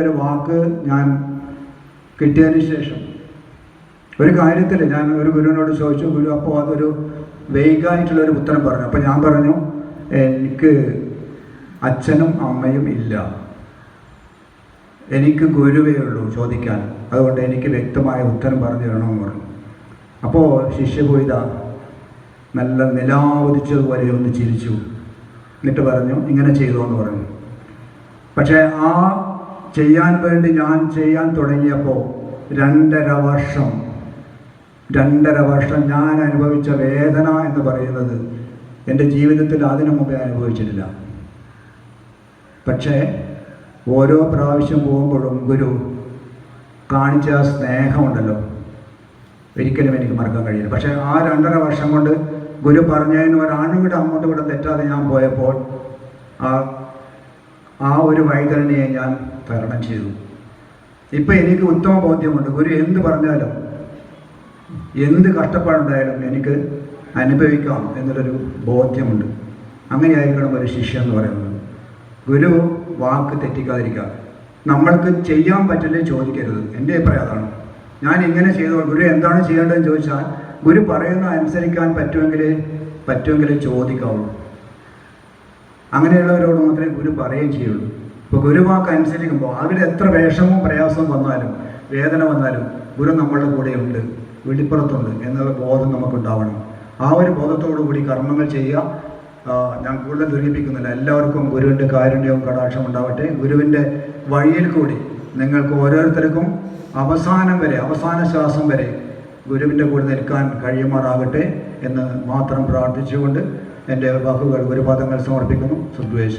ഒരു വാക്ക് ഞാൻ കിട്ടിയതിന് ശേഷം ഒരു കാര്യത്തിൽ ഞാൻ ഒരു ഗുരുവിനോട് ചോദിച്ചു. ഗുരു അപ്പോൾ അതൊരു വേഗമായിട്ടുള്ളൊരു ഉത്തരം പറഞ്ഞു. അപ്പോൾ ഞാൻ പറഞ്ഞു, എനിക്ക് അച്ഛനും അമ്മയും ഇല്ല, എനിക്ക് ഗുരുവേ ഉള്ളൂ ചോദിക്കാൻ, അതുകൊണ്ട് എനിക്ക് വ്യക്തമായ ഉത്തരം പറഞ്ഞു തരണമെന്ന് പറഞ്ഞു. അപ്പോൾ ശിഷ്യഭൂത നല്ല നിലാവധിച്ചതുപോലെ ഒന്ന് ചിരിച്ചു, എന്നിട്ട് പറഞ്ഞു ഇങ്ങനെ ചെയ്തു എന്ന് പറഞ്ഞു. പക്ഷേ ആ ചെയ്യാൻ വേണ്ടി ഞാൻ ചെയ്യാൻ തുടങ്ങിയപ്പോൾ 2.5 വർഷം ഞാൻ അനുഭവിച്ച വേദന എന്ന് പറയുന്നത് എൻ്റെ ജീവിതത്തിൽ അതിനു മുമ്പേ അനുഭവിച്ചിട്ടില്ല. പക്ഷേ ഓരോ പ്രാവശ്യം പോകുമ്പോഴും ഗുരു കാണിച്ച സ്നേഹമുണ്ടല്ലോ, ഒരിക്കലും എനിക്ക് മറക്കാൻ കഴിയില്ല. പക്ഷേ ആ 2.5 വർഷം കൊണ്ട് ഗുരു പറഞ്ഞതിന് ഒരാണും കൂടെ അങ്ങോട്ടും കൂടെ തെറ്റാതെ ഞാൻ പോയപ്പോൾ ആ ഒരു വൈതരണിയെ ഞാൻ തരണം ചെയ്തു. ഇപ്പം എനിക്ക് ഉത്തമ ബോധ്യമുണ്ട്, ഗുരു എന്ത് പറഞ്ഞാലും എന്ത് കഷ്ടപ്പാടുണ്ടായാലും എനിക്ക് അനുഭവിക്കാം എന്നുള്ളൊരു ബോധ്യമുണ്ട്. അങ്ങനെയായിരിക്കണം ഒരു ശിഷ്യ എന്ന് പറയുന്നത്. ഗുരു വാക്ക് തെറ്റിക്കാതിരിക്കുക, നമ്മൾക്ക് ചെയ്യാൻ പറ്റില്ലേ ചോദിക്കരുത്. എൻ്റെ അഭിപ്രായം അതാണ്. ഞാൻ ഇങ്ങനെ ചെയ്തു, ഗുരു എന്താണ് ചെയ്യേണ്ടതെന്ന് ചോദിച്ചാൽ ഗുരു പറയുന്ന അനുസരിക്കാൻ പറ്റുമെങ്കിൽ ചോദിക്കാവുള്ളൂ. അങ്ങനെയുള്ളവരോട് മാത്രമേ ഗുരു പറയുകയും ചെയ്യുള്ളൂ. ഇപ്പോൾ ഗുരുവാക്ക് അനുസരിക്കുമ്പോൾ അവിടെ എത്ര വിഷമവും പ്രയാസവും വന്നാലും വേദന വന്നാലും ഗുരു നമ്മളുടെ കൂടെയുണ്ട്, വെളിപ്പുറത്തുണ്ട് എന്നുള്ള ബോധം നമുക്കുണ്ടാവണം. ആ ഒരു ബോധത്തോടു കൂടി കർമ്മങ്ങൾ ചെയ്യുക. ഞാൻ കൂടുതൽ ദുരിപ്പിക്കുന്നില്ല. എല്ലാവർക്കും ഗുരുവിൻ്റെ കാരുണ്യവും കടാക്ഷവും ഉണ്ടാവട്ടെ. ഗുരുവിൻ്റെ വഴിയിൽ കൂടി നിങ്ങൾക്ക് ഓരോരുത്തർക്കും അവസാന ശ്വാസം വരെ ഗുരുവിൻ്റെ കൂടെ നിൽക്കാൻ കഴിയുമാറാകട്ടെ എന്ന് മാത്രം പ്രാർത്ഥിച്ചുകൊണ്ട് എൻ്റെ വാക്കുകൾ ഗുരുപാദങ്ങൾ സമർപ്പിക്കുന്നു. സദ്വേശ്വർ.